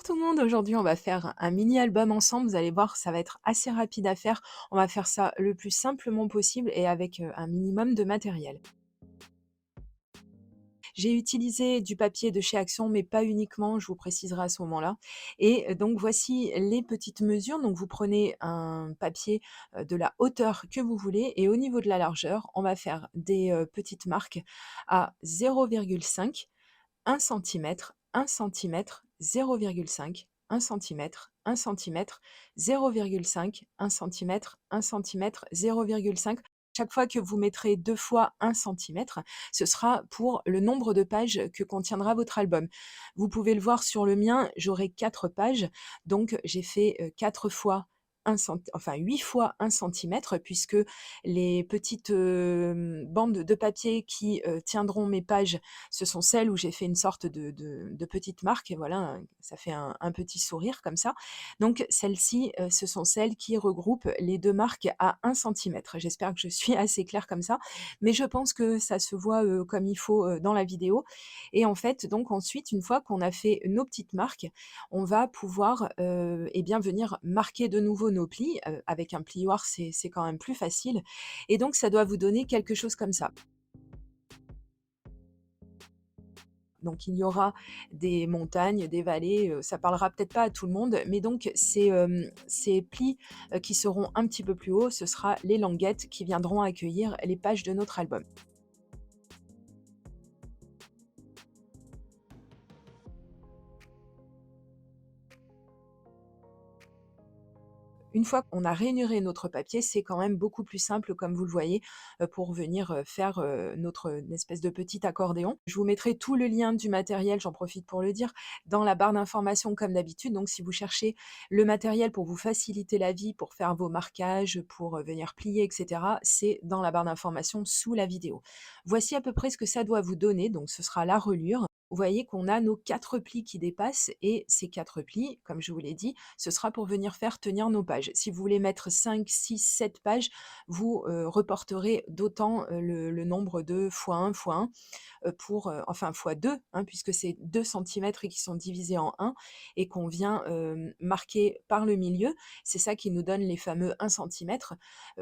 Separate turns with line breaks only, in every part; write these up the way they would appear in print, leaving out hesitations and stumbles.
Bonjour tout le monde, aujourd'hui on va faire un mini album ensemble, vous allez voir ça va être assez rapide à faire, on va faire ça le plus simplement possible et avec un minimum de matériel. J'ai utilisé du papier de chez Action mais pas uniquement, je vous préciserai à ce moment-là et donc voici les petites mesures, donc vous prenez un papier, de la hauteur que vous voulez et au niveau de la largeur, on va faire des, petites marques à 0,5, 1 centimètre, 1 centimètre, 0,5, 1 centimètre, 1 centimètre, 0,5, 1 centimètre, 1 centimètre, 0,5. Chaque fois que vous mettrez 2 fois 1 centimètre, ce sera pour le nombre de pages que contiendra votre album. Vous pouvez le voir sur le mien, j'aurai 4 pages, donc j'ai fait, 4 fois 1 enfin 8 fois 1 centimètre puisque les petites, bandes de papier qui, tiendront mes pages, ce sont celles où j'ai fait une sorte de petite marque et voilà, ça fait un petit sourire comme ça. Donc celles-ci, ce sont celles qui regroupent les 2 marques à 1 centimètre. J'espère que je suis assez claire comme ça, mais je pense que ça se voit, comme il faut, dans la vidéo et en fait, donc ensuite, une fois qu'on a fait nos petites marques, on va pouvoir, et bien venir marquer de nouveau nos plis, avec un plioir, c'est quand même plus facile et donc ça doit vous donner quelque chose comme ça. Donc il y aura des montagnes, des vallées, ça parlera peut-être pas à tout le monde, mais donc ces plis, qui seront un petit peu plus hauts, ce sera les languettes qui viendront accueillir les pages de notre album. Une fois qu'on a rainuré notre papier, c'est quand même beaucoup plus simple, comme vous le voyez, pour venir, faire, notre, espèce de petit accordéon. Je vous mettrai tout le lien du matériel, j'en profite pour le dire, dans la barre d'informations comme d'habitude. Donc si vous cherchez le matériel pour vous faciliter la vie, pour faire vos marquages, pour, venir plier et cetera, c'est dans la barre d'informations sous la vidéo. Voici à peu près ce que ça doit vous donner, donc ce sera la reliure. Vous voyez qu'on a nos 4 plis qui dépassent et ces 4 plis, comme je vous l'ai dit, ce sera pour venir faire tenir nos pages. Si vous voulez mettre 5, 6, 7 pages, vous, reporterez d'autant, le nombre de fois 1 fois 1 pour, enfin fois 2, hein, puisque c'est 2 centimètres et qui sont divisés en 1 et qu'on vient, marquer par le milieu. C'est ça qui nous donne les fameux 1 centimètre,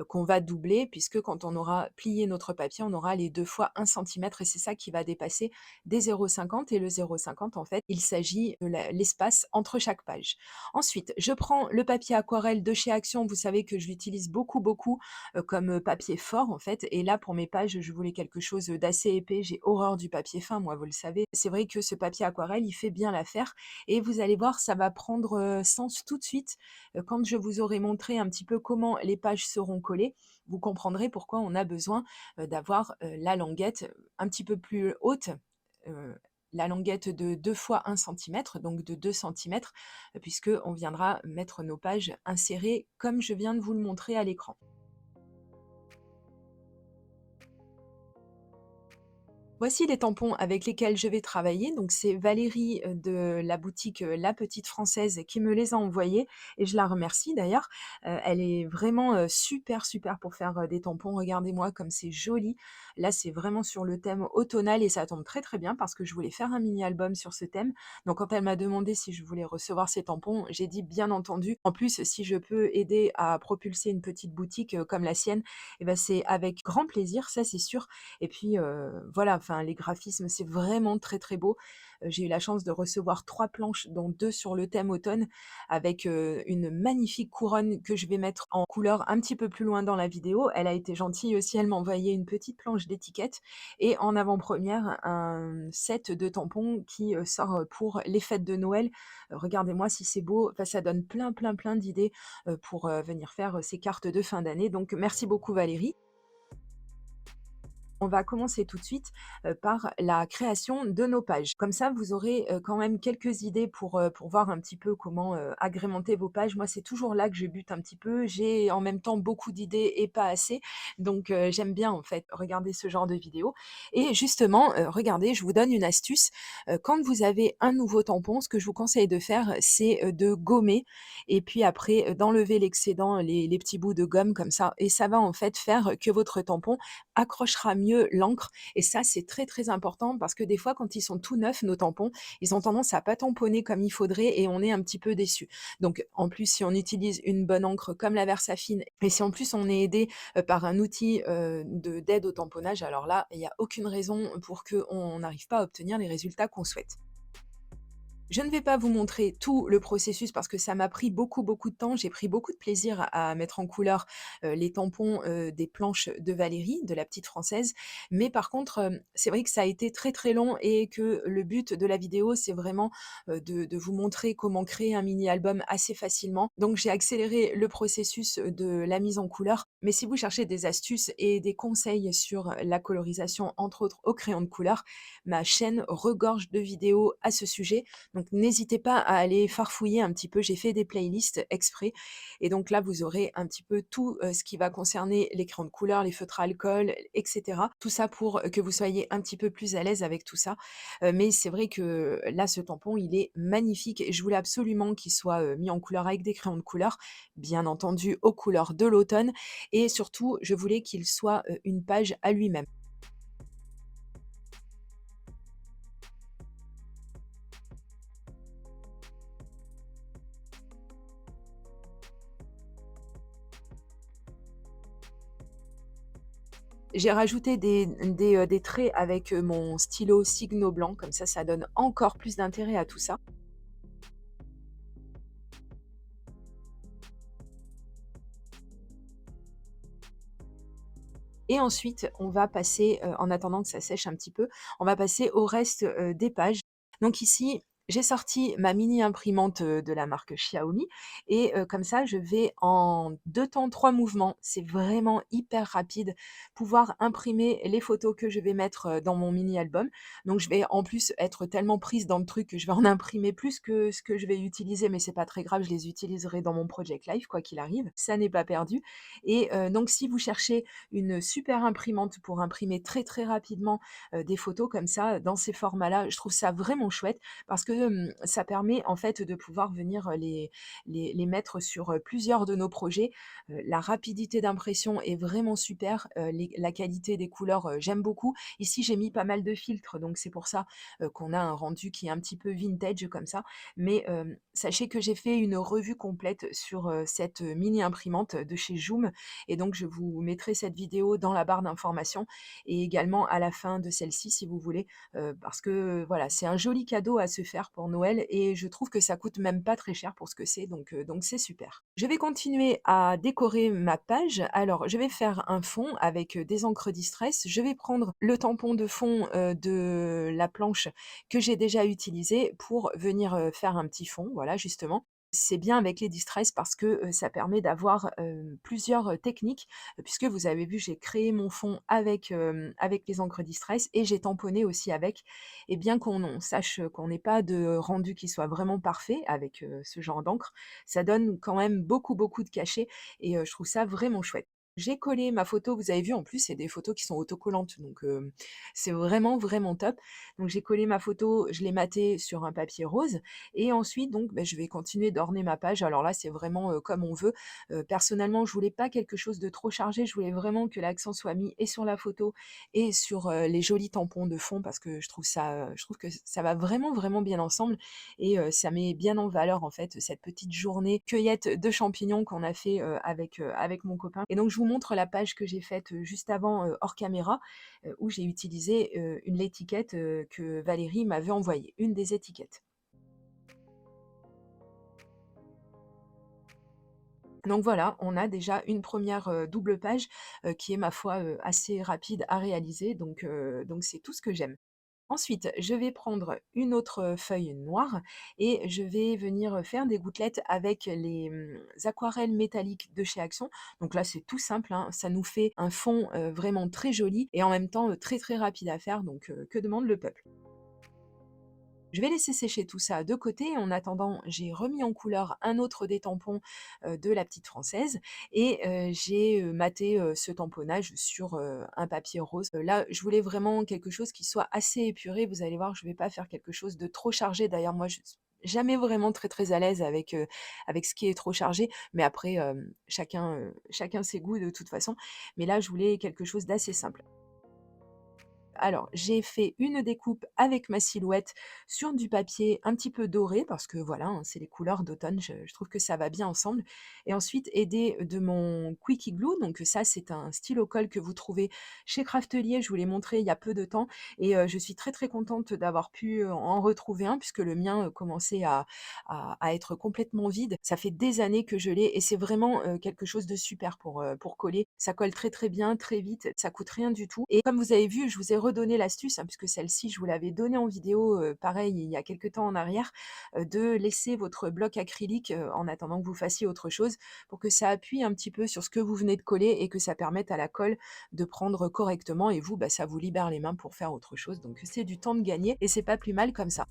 qu'on va doubler puisque quand on aura plié notre papier, on aura les 2 fois 1 centimètre et c'est ça qui va dépasser des 0,50 et le 0,50 en fait, il s'agit de l'espace entre chaque page. Ensuite, je prends le papier aquarelle de chez Action, vous savez que je l'utilise beaucoup, beaucoup, comme, papier fort en fait et là pour mes pages, je voulais quelque chose, d'assez épais. J'ai horreur du papier fin moi, vous le savez. C'est vrai que ce papier aquarelle, il fait bien l'affaire et vous allez voir, ça va prendre, sens tout de suite, quand je vous aurai montré un petit peu comment les pages seront collées. Vous comprendrez pourquoi on a besoin, d'avoir, la languette, un petit peu plus haute, heu, la languette de 2 fois 1 centimètre, donc de 2 centimètres, puisque on viendra mettre nos pages insérées comme je viens de vous le montrer à l'écran. Voici les tampons avec lesquels je vais travailler. Donc c'est Valérie, de la boutique, La Petite Française qui me les a envoyés et je la remercie d'ailleurs. Elle est vraiment, super, super pour faire, des tampons. Regardez-moi comme c'est joli. Là, c'est vraiment sur le thème automnal et ça tombe très, très bien parce que je voulais faire un mini album sur ce thème. Donc quand elle m'a demandé si je voulais recevoir ces tampons, j'ai dit: «Bien entendu». En plus, si je peux aider à propulser une petite boutique, comme la sienne et ben c'est avec grand plaisir, ça c'est sûr. Et puis, voilà, enfin les graphismes, c'est vraiment très, très beau. J'ai eu la chance de recevoir 3 planches, dont 2 sur le thème automne, avec, une magnifique couronne que je vais mettre en couleur un petit peu plus loin dans la vidéo. Elle a été gentille aussi, elle m'a envoyé une petite planche d'étiquette et en avant-première, un set de tampons qui, sort, pour les fêtes de Noël. Regardez-moi si c'est beau, enfin ça donne plein, plein, plein d'idées, pour, venir faire, ces cartes de fin d'année. Donc merci beaucoup Valérie. On va commencer tout de suite, par la création de nos pages. Comme ça, vous aurez, quand même quelques idées pour voir un petit peu comment, agrémenter vos pages. Moi, c'est toujours là que je bute un petit peu. J'ai en même temps beaucoup d'idées et pas assez, donc j'aime bien, en fait, regarder ce genre de vidéos et justement, regardez, je vous donne une astuce. Quand vous avez un nouveau tampon, ce que je vous conseille de faire, c'est, de gommer et puis après, d'enlever l'excédent, les petits bouts de gomme comme ça et ça va, en fait, faire que votre tampon accrochera mieux l'encre et ça, c'est très, très important parce que des fois, quand ils sont tout neufs, nos tampons, ils ont tendance à pas tamponner comme il faudrait et on est un petit peu déçu. Donc en plus, si on utilise une bonne encre comme la Versafine et si en plus on est aidé, par un outil, d'aide au tamponnage, alors là, il y a aucune raison pour qu'on n'arrive pas à obtenir les résultats qu'on souhaite. Je ne vais pas vous montrer tout le processus parce que ça m'a pris beaucoup, beaucoup de temps. J'ai pris beaucoup de plaisir à mettre en couleur, les tampons, des planches de Valérie, de la petite française. Mais par contre, c'est vrai que ça a été très, très long et que le but de la vidéo, c'est vraiment, de vous montrer comment créer un mini album assez facilement. Donc j'ai accéléré le processus, de la mise en couleur. Mais si vous cherchez des astuces et des conseils sur la colorisation, entre autres au crayon de couleur, ma chaîne regorge de vidéos à ce sujet. Donc n'hésitez pas à aller farfouiller un petit peu, j'ai fait des playlists exprès et donc là vous aurez un petit peu tout, ce qui va concerner les crayons de couleur, les feutres à alcool et cetera. Tout ça pour, que vous soyez un petit peu plus à l'aise avec tout ça. Mais c'est vrai que là, ce tampon, il est magnifique et je voulais absolument qu'il soit, mis en couleur avec des crayons de couleur, bien entendu aux couleurs de l'automne et surtout je voulais qu'il soit, une page à lui-même. J'ai rajouté des traits avec, mon stylo Signo blanc, comme ça donne encore plus d'intérêt à tout ça et ensuite on va passer, en attendant que ça sèche un petit peu, on va passer au reste, des pages. Donc ici, j'ai sorti ma mini imprimante, de la marque Xiaomi et comme ça je vais en 2 temps 3 mouvements, c'est vraiment hyper rapide, pouvoir imprimer les photos que je vais mettre, dans mon mini album. Donc je vais en plus être tellement prise dans le truc que je vais en imprimer plus que ce que je vais utiliser, mais c'est pas très grave, je les utiliserai dans mon project life quoi qu'il arrive, ça n'est pas perdu et donc si vous cherchez une super imprimante pour imprimer très, très rapidement, des photos comme ça, dans ces formats-là, je trouve ça vraiment chouette parce que, ça permet en fait de pouvoir venir, les mettre sur, plusieurs de nos projets. La rapidité d'impression est vraiment super, les la qualité des couleurs, j'aime beaucoup. Ici, j'ai mis pas mal de filtres, donc c'est pour ça, qu'on a un rendu qui est un petit peu vintage comme ça. Mais, sachez que j'ai fait une revue complète sur, cette, mini imprimante de chez Joom et donc je vous mettrai cette vidéo dans la barre d'informations et également à la fin de celle-ci si vous voulez, parce que voilà, c'est un joli cadeau à se faire pour Noël et je trouve que ça coûte même pas très cher pour ce que c'est, donc c'est super. Je vais continuer à décorer ma page. Alors, je vais faire un fond avec, des encres Distress. Je vais prendre le tampon de fond, de la planche que j'ai déjà utilisé pour venir, faire un petit fond, voilà justement. C'est bien avec les distress parce que, ça permet d'avoir, plusieurs, techniques, puisque vous avez vu, j'ai créé mon fond avec, avec les encres distress et j'ai tamponné aussi avec et bien qu'on sache, qu'on n'ait pas de rendu qui soit vraiment parfait avec, ce genre d'encre, ça donne quand même beaucoup, beaucoup de cachet et je trouve ça vraiment chouette. J'ai collé ma photo, vous avez vu en plus c'est des photos qui sont autocollantes donc c'est vraiment, vraiment top. Donc j'ai collé ma photo, je l'ai matée sur un papier rose et ensuite donc, beh, je vais continuer d'orner ma page. Alors là, c'est vraiment, comme on veut. Personnellement, je voulais pas quelque chose de trop chargé, je voulais vraiment que l'accent soit mis et sur la photo et sur, les jolis tampons de fond parce que je trouve que ça va vraiment, vraiment bien ensemble et ça met bien en valeur, en fait, cette petite journée cueillette de champignons qu'on a fait, avec mon copain et donc je vous montre la page que j'ai faite, juste avant, hors caméra, où j'ai utilisé, l'étiquette, que Valérie m'avait envoyée, une des étiquettes. Donc voilà, on a déjà une première re double page, qui est ma foi, assez rapide à réaliser donc c'est tout ce que j'aime. Ensuite, je vais prendre une autre, feuille noire et je vais venir, faire des gouttelettes avec les, aquarelles métalliques de chez Action. Donc là, c'est tout simple, hein, ça nous fait un fond, vraiment très joli et en même temps, très, très rapide à faire donc que demande le peuple? Je vais laisser sécher tout ça de côté. En attendant, j'ai remis en couleur un autre des tampons, de la petite française et j'ai, matté, ce tamponnage sur, un papier rose. Là, je voulais vraiment quelque chose qui soit assez épuré. Vous allez voir, je ne vais pas faire quelque chose de trop chargé. D'ailleurs, moi, jamais vraiment très, très à l'aise avec ce qui est trop chargé, mais après, chacun ses goûts de toute façon. Mais là, je voulais quelque chose d'assez simple. Alors, j'ai fait une découpe avec ma silhouette sur du papier un petit peu doré parce que voilà, hein, c'est les couleurs d'automne, je trouve que ça va bien ensemble. Et ensuite, aidée de mon Quickie Glue, donc ça, c'est un stylo colle que vous trouvez chez Craftelier. Je vous l'ai montré il y a peu de temps et je suis très très contente d'avoir pu en retrouver un puisque le mien commençait à être complètement vide. Ça fait des années que je l'ai et c'est vraiment quelque chose de super pour coller. Ça colle très très bien, très vite, ça coûte rien du tout. Et comme vous avez vu, je vous ai redonné l'astuce, hein, puisque celle-ci, je vous l'avais donnée en vidéo, pareil, il y a quelque temps en arrière, de laisser votre bloc acrylique en attendant que vous fassiez autre chose, pour que ça appuie un petit peu sur ce que vous venez de coller et que ça permette à la colle de prendre correctement. Et vous, bah, ça vous libère les mains pour faire autre chose. Donc c'est du temps de gagner et c'est pas plus mal comme ça.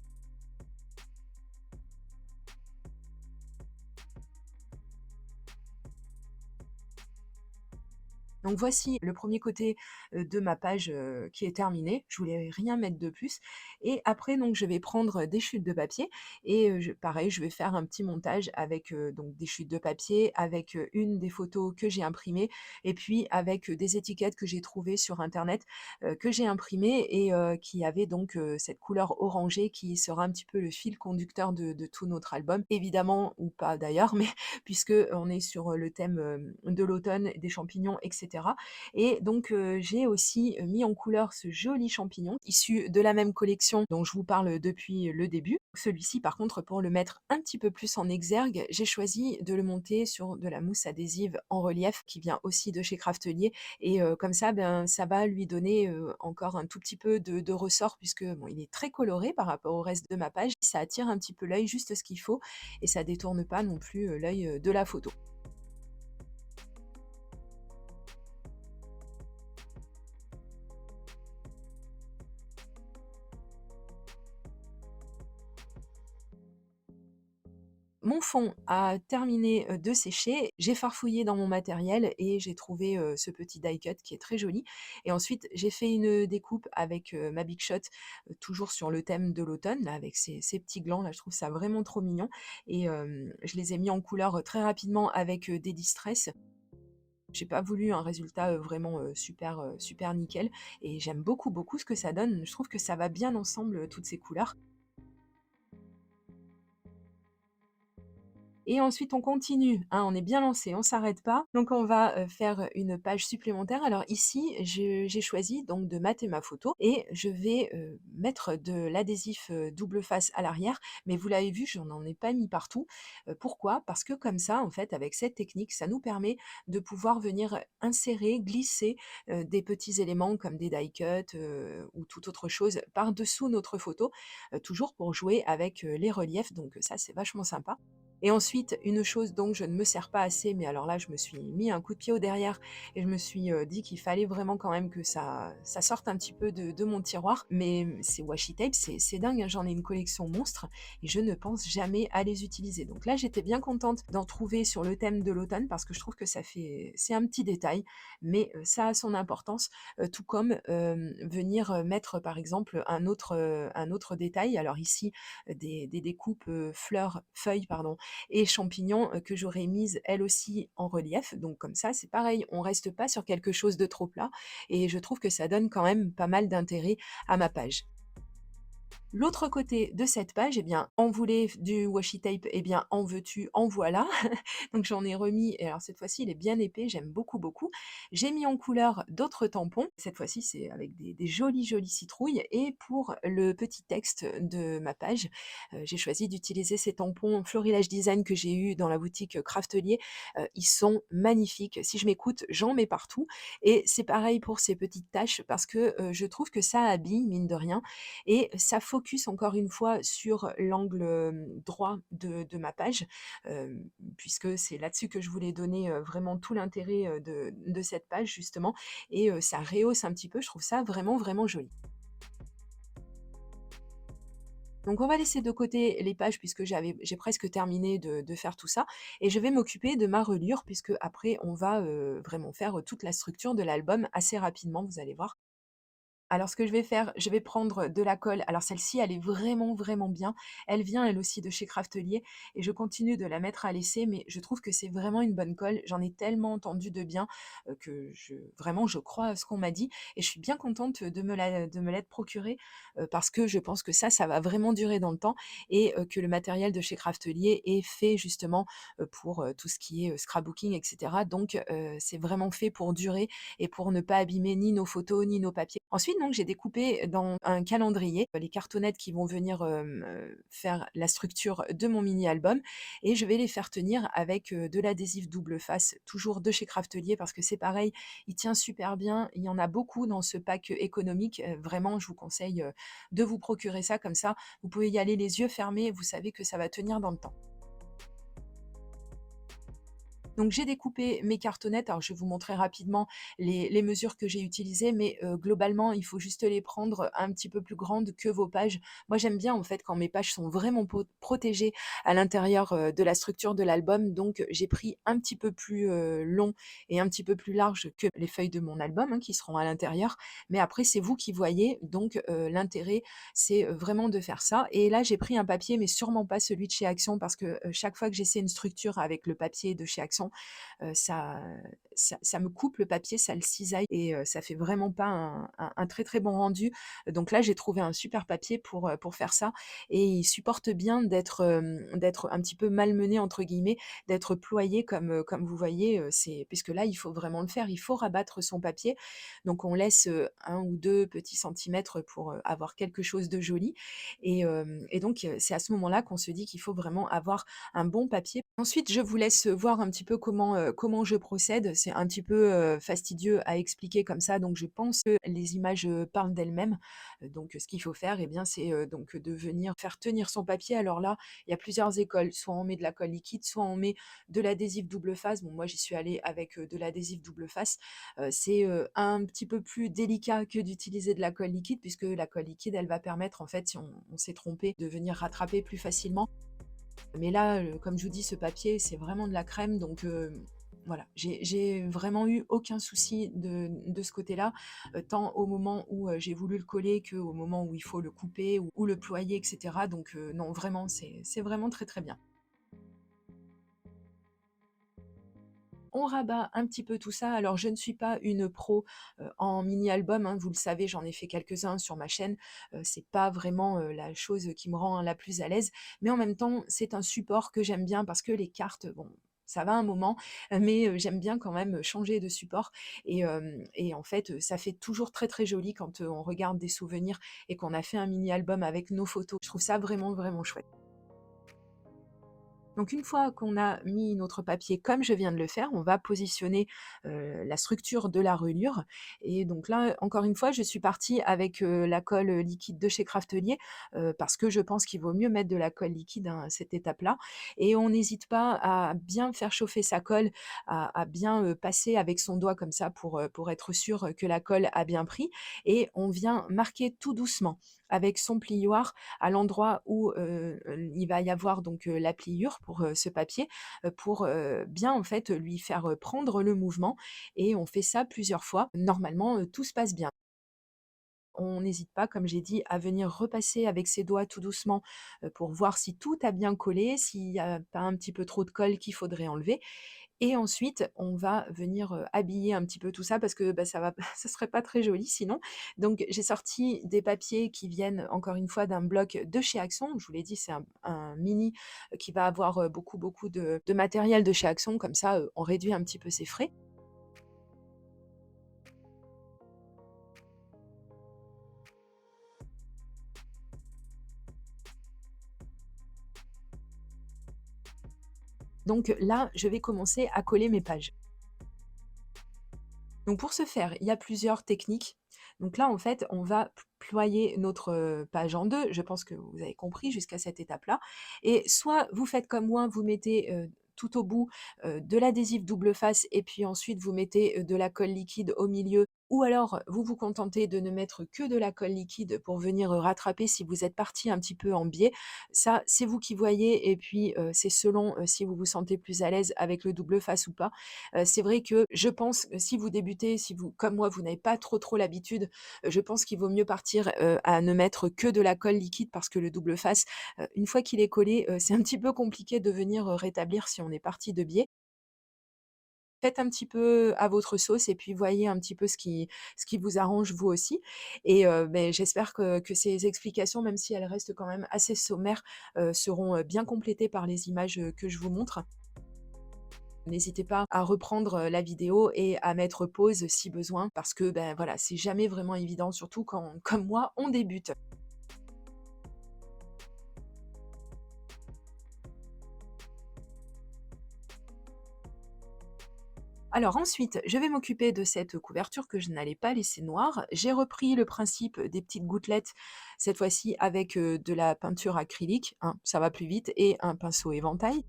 Donc voici le premier côté, de ma page, qui est terminé. Je voulais rien mettre de plus et après donc je vais prendre des chutes de papier et je pareil, je vais faire un petit montage avec, donc des chutes de papier, avec, une des photos que j'ai imprimées et puis avec, des étiquettes que j'ai trouvées sur internet, que j'ai imprimées et qui avaient donc, cette couleur orangée qui sera un petit peu le fil conducteur de tout notre album. Évidemment ou pas d'ailleurs, mais puisque on est sur le thème de l'automne, des champignons, etc. Et donc j'ai aussi mis en couleur ce joli champignon issu de la même collection dont je vous parle depuis le début. Celui-ci, par contre, pour le mettre un petit peu plus en exergue, j'ai choisi de le monter sur de la mousse adhésive en relief qui vient aussi de chez Craftelier. Et comme ça, ben, ça va lui donner encore un tout petit peu de ressort puisque bon, il est très coloré par rapport au reste de ma page. Ça attire un petit peu l'œil, juste ce qu'il faut et ça détourne pas non plus, l'œil, de la photo. Mon fond a terminé, de sécher, j'ai farfouillé dans mon matériel et j'ai trouvé, ce petit die cut qui est très joli et ensuite j'ai fait une découpe avec, ma Big Shot, toujours sur le thème de l'automne là avec ces petits glands là, je trouve ça vraiment trop mignon et je les ai mis en couleur, très rapidement avec, des Distress. J'ai pas voulu un résultat, vraiment, super, super nickel et j'aime beaucoup, beaucoup ce que ça donne. Je trouve que ça va bien ensemble, toutes ces couleurs. Et ensuite on continue, hein, on est bien lancé, on s'arrête pas. Donc on va, faire, une page supplémentaire. Alors ici, j'ai choisi donc de mater ma photo et je vais, mettre de l'adhésif, double face à l'arrière. Mais vous l'avez vu, je n'en ai pas mis partout. Pourquoi? Parce que comme ça, en fait, avec cette technique, ça nous permet de pouvoir venir insérer, glisser, des petits éléments comme des die cuts, ou toute autre chose par-dessous notre photo, toujours pour jouer avec, les reliefs. Donc ça, c'est vachement sympa. Et ensuite, une chose dont je ne me sers pas assez, mais alors là, je me suis mis un coup de pied au derrière et je me suis, dit qu'il fallait vraiment quand même que ça sorte un petit peu de mon tiroir. Mais, ces washi tape, c'est dingue, hein, j'en ai une collection monstre et je ne pense jamais à les utiliser. Donc là, j'étais bien contente d'en trouver sur le thème de l'automne parce que je trouve que c'est un petit détail, mais, ça a son importance, tout comme, venir, mettre par exemple un autre détail. Alors ici, des découpes, feuilles pardon, et champignons, que j'aurais mises elles aussi en relief. Donc comme ça, c'est pareil, on reste pas sur quelque chose de trop plat et je trouve que ça donne quand même pas mal d'intérêt à ma page. L'autre côté de cette page, eh bien, on voulait du washi tape, eh bien, en veux-tu, en voilà. Donc j'en ai remis et alors cette fois-ci, il est bien épais, j'aime beaucoup, beaucoup. J'ai mis en couleur d'autres tampons. Cette fois-ci, c'est avec des jolies, jolies citrouilles et pour le petit texte de ma page, j'ai choisi d'utiliser ces tampons Florilège Design que j'ai eus dans la boutique, Craftelier. Ils sont magnifiques. Si je m'écoute, j'en mets partout et c'est pareil pour ces petites taches parce que, je trouve que ça habille, mine de rien et ça focus encore une fois sur l'angle, droit de ma page, puisque c'est là-dessus que je voulais donner, vraiment tout l'intérêt, de cette page justement et ça rehausse un petit peu, je trouve ça vraiment, vraiment joli. Donc on va laisser de côté les pages puisque j'ai presque terminé de faire tout ça et je vais m'occuper de ma reliure puisque après on va, vraiment faire, toute la structure de l'album assez rapidement, vous allez voir. Alors ce que je vais faire, je vais prendre de la colle. Alors celle-ci, elle est vraiment, vraiment bien. Elle vient elle aussi de chez Craftelier et je continue de la mettre à l'essai, mais je trouve que c'est vraiment une bonne colle. J'en ai tellement entendu de bien, que je crois à ce qu'on m'a dit et je suis bien contente de me l'être procurée, parce que je pense que ça va vraiment durer dans le temps et que le matériel de chez Craftelier est fait justement, pour, tout ce qui est, scrapbooking et cetera. Donc c'est vraiment fait pour durer et pour ne pas abîmer ni nos photos, ni nos papiers. Ensuite, donc, j'ai découpé dans un calendrier les cartonnettes qui vont venir, faire la structure de mon mini album et je vais les faire tenir avec, de l'adhésif double face, toujours de chez Craftelier parce que c'est pareil, il tient super bien. Il y en a beaucoup dans ce pack, économique. Vraiment, je vous conseille, de vous procurer ça comme ça, vous pouvez y aller les yeux fermés, vous savez que ça va tenir dans le temps. Donc j'ai découpé mes cartonnettes, alors je vais vous montrer rapidement les mesures que j'ai utilisées, mais globalement, il faut juste les prendre un petit peu plus grandes que vos pages. Moi, j'aime bien en fait quand mes pages sont vraiment protégées à l'intérieur, de la structure de l'album, donc j'ai pris un petit peu plus, long et un petit peu plus large que les feuilles de mon album, hein, qui seront à l'intérieur. Mais après, c'est vous qui voyez, donc l'intérêt, c'est, vraiment de faire ça et là, j'ai pris un papier, mais sûrement pas celui de chez Action parce que, chaque fois que j'essaie une structure avec le papier de chez Action, ça ça me coupe le papier, ça le cisaille et ça fait vraiment pas un très, très bon rendu. Donc là, j'ai trouvé un super papier pour faire ça et il supporte bien d'être un petit peu «malmené» entre guillemets, d'être ployé comme vous voyez, c'est puisque là, il faut vraiment le faire, il faut rabattre son papier. Donc on laisse, 1 ou 2 petits centimètres pour, avoir quelque chose de joli et donc c'est à ce moment-là qu'on se dit qu'il faut vraiment avoir un bon papier. Ensuite, je vous laisse voir un petit peu comment je procède. C'est un petit peu, fastidieux à expliquer comme ça, donc je pense que les images, parlent d'elles-mêmes. Donc ce qu'il faut faire et bien, c'est, donc de venir faire tenir son papier. Alors là, il y a plusieurs écoles, soit on met de la colle liquide, soit on met de l'adhésif double face. Bon, moi, j'y suis allée avec, de l'adhésif double face. C'est, un petit peu plus délicat que d'utiliser de la colle liquide puisque la colle liquide, elle va permettre en fait, si on s'est trompé, de venir rattraper plus facilement. Mais là, comme je vous dis, ce papier, c'est vraiment de la crème donc voilà, j'ai vraiment eu aucun souci de ce côté-là, tant au moment où, j'ai voulu le coller qu'au moment où il faut le couper ou le ployer et cetera donc non, vraiment, c'est vraiment très, très bien. On rabat un petit peu tout ça. Alors, je ne suis pas une pro, en mini-album, hein, vous le savez, j'en ai fait quelques-uns sur ma chaîne. C'est pas vraiment, la chose qui me rend la plus à l'aise, mais en même temps, c'est un support que j'aime bien parce que les cartes, bon, ça va un moment, mais j'aime bien quand même changer de support et en fait, ça fait toujours très, très joli quand, on regarde des souvenirs et qu'on a fait un mini-album avec nos photos. Je trouve ça vraiment, vraiment chouette. Donc une fois qu'on a mis notre papier comme je viens de le faire, on va positionner, la structure de la reliure et donc là, encore une fois, je suis partie avec, la colle, liquide de chez Craftelier, parce que je pense qu'il vaut mieux mettre de la colle liquide, hein, à cette étape-là et on n'hésite pas à bien faire chauffer sa colle, à bien, passer avec son doigt comme ça pour être sûr, que la colle a bien pris et on vient marquer tout doucement avec son plioir à l'endroit où, il va y avoir donc, la pliure pour, ce papier, pour, bien en fait, lui faire, prendre le mouvement et on fait ça plusieurs fois. Normalement, tout se passe bien. On n'hésite pas, comme j'ai dit, à venir repasser avec ses doigts tout doucement, pour voir si tout a bien collé, s'il y a pas un petit peu trop de colle qu'il faudrait enlever et ensuite, on va venir, habiller un petit peu tout ça parce que, bah, ça va ça serait pas très joli sinon. Donc j'ai sorti des papiers qui viennent encore une fois d'un bloc de chez Axon. Je vous l'ai dit, c'est un mini, qui va avoir, beaucoup, beaucoup de matériel de chez Axon comme ça, on réduit un petit peu ses frais. Donc là, je vais commencer à coller mes pages. Donc pour ce faire, il y a plusieurs techniques. Donc là, en fait, on va ployer notre, page en 2. Je pense que vous avez compris jusqu'à cette étape-là et soit vous faites comme moi, vous mettez, tout au bout, de l'adhésif double face et puis ensuite vous mettez, de la colle liquide au milieu Ou alors, vous vous contentez de ne mettre que de la colle liquide pour venir, rattraper si vous êtes parti un petit peu en biais. Ça, c'est vous qui voyez et puis, c'est selon, si vous vous sentez plus à l'aise avec le double face ou pas. C'est vrai que je pense que si vous débutez, si vous comme moi, vous n'avez pas trop l'habitude, je pense qu'il vaut mieux partir, à ne mettre que de la colle liquide parce que le double face, une fois qu'il est collé, c'est un petit peu compliqué de venir, rétablir si on est parti de biais. Faites un petit peu à votre sauce et puis voyez un petit peu ce qui vous arrange vous aussi et j'espère que ces explications, même si elles restent quand même assez sommaires, seront, bien complétées par les images, que je vous montre. N'hésitez pas à reprendre, la vidéo et à mettre pause si besoin parce que, voilà, c'est jamais vraiment évident, surtout quand, comme moi, on débute. Alors ensuite, je vais m'occuper de cette couverture que je n'allais pas laisser noire. J'ai repris le principe des petites gouttelettes, cette fois-ci avec, de la peinture acrylique, hein, ça va plus vite et un pinceau éventail.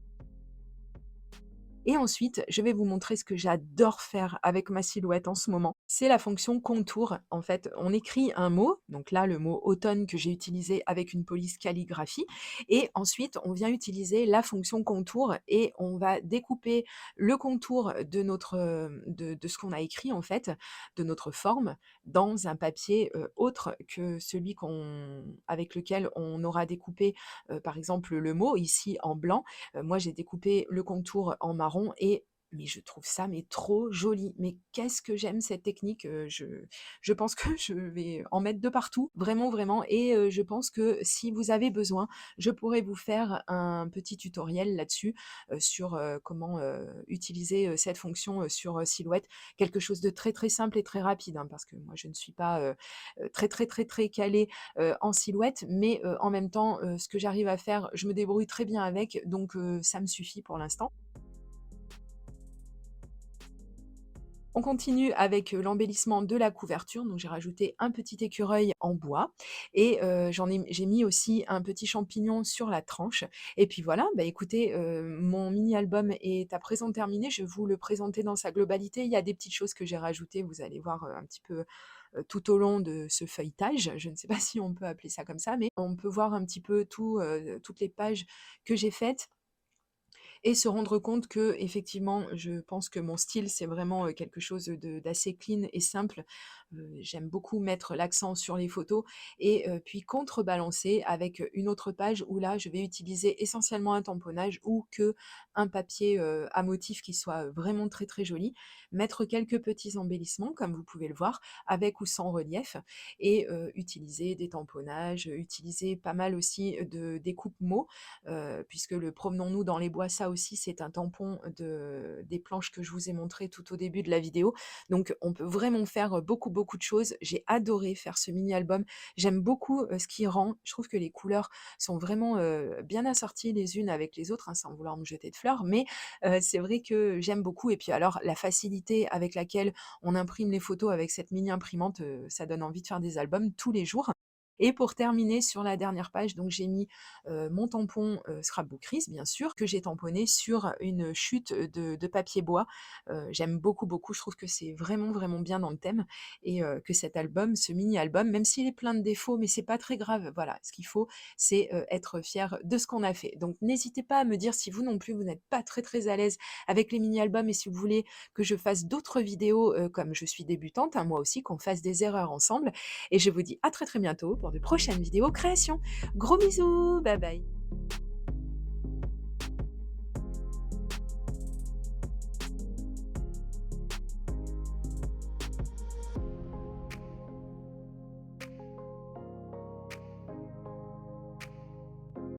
Et ensuite, je vais vous montrer ce que j'adore faire avec ma silhouette en ce moment. C'est la fonction contour. En fait, on écrit un mot, donc là, le mot automne que j'ai utilisé avec une police calligraphie. Et ensuite, on vient utiliser la fonction contour et on va découper le contour de de ce qu'on a écrit, en fait, de notre forme, dans un papier autre que celui avec lequel on aura découpé, par exemple, le mot, ici en blanc. Moi, j'ai découpé le contour en marron et mais je trouve ça mais trop joli. Mais qu'est-ce que j'aime cette technique, je pense que je vais en mettre de partout, vraiment, vraiment et je pense que si vous avez besoin, je pourrais vous faire un petit tutoriel là-dessus, sur, comment, utiliser, cette fonction, sur, Silhouette. Quelque chose de très, très simple et très rapide, hein, parce que moi je ne suis pas, très calée, en Silhouette, mais en même temps, ce que j'arrive à faire, je me débrouille très bien avec, donc ça me suffit pour l'instant. On continue avec, l'embellissement de la couverture, donc j'ai rajouté un petit écureuil en bois et j'ai mis aussi un petit champignon sur la tranche et puis voilà, bah, écoutez, mon mini album est à présent terminé. Je vais vous le présenter dans sa globalité. Il y a des petites choses que j'ai rajoutées, vous allez voir, un petit peu, tout au long de ce feuilletage. Je ne sais pas si on peut appeler ça comme ça, mais on peut voir un petit peu toutes les pages que j'ai faites et se rendre compte que effectivement, je pense que mon style, c'est vraiment, quelque chose d'assez clean et simple. J'aime beaucoup mettre l'accent sur les photos et puis contrebalancer avec, une autre page où là, je vais utiliser essentiellement un tamponnage ou que un papier, à motif qui soit, vraiment très, très joli. Mettre quelques petits embellissements comme vous pouvez le voir, avec ou sans relief et utiliser des tamponnages, utiliser pas mal aussi de découpe-mots puisque le promenons-nous dans les bois, ça aussi, c'est un tampon des planches que je vous ai montrées tout au début de la vidéo. Donc, on peut vraiment faire beaucoup de choses. J'ai adoré faire ce mini-album. J'aime beaucoup ce qui rend. Je trouve que les couleurs sont vraiment bien assorties les unes avec les autres, hein, sans vouloir me jeter de fleurs, mais c'est vrai que j'aime beaucoup. Et puis alors, la facilité avec laquelle on imprime les photos avec cette mini imprimante, ça donne envie de faire des albums tous les jours. Et pour terminer sur la dernière page, donc j'ai mis mon tampon, Scrapbookeries bien sûr, que j'ai tamponné sur une chute, de papier bois. J'aime beaucoup, je trouve que c'est vraiment bien dans le thème et que cet album, ce mini-album, même s'il est plein de défauts, mais c'est pas très grave, voilà. Ce qu'il faut, c'est, être fier de ce qu'on a fait. Donc n'hésitez pas à me dire si vous non plus, vous n'êtes pas très à l'aise avec les mini-albums et si vous voulez que je fasse d'autres vidéos, comme je suis débutante, hein, moi aussi, qu'on fasse des erreurs ensemble et je vous dis à très bientôt pour de prochaines vidéos création. Gros bisous, bye bye.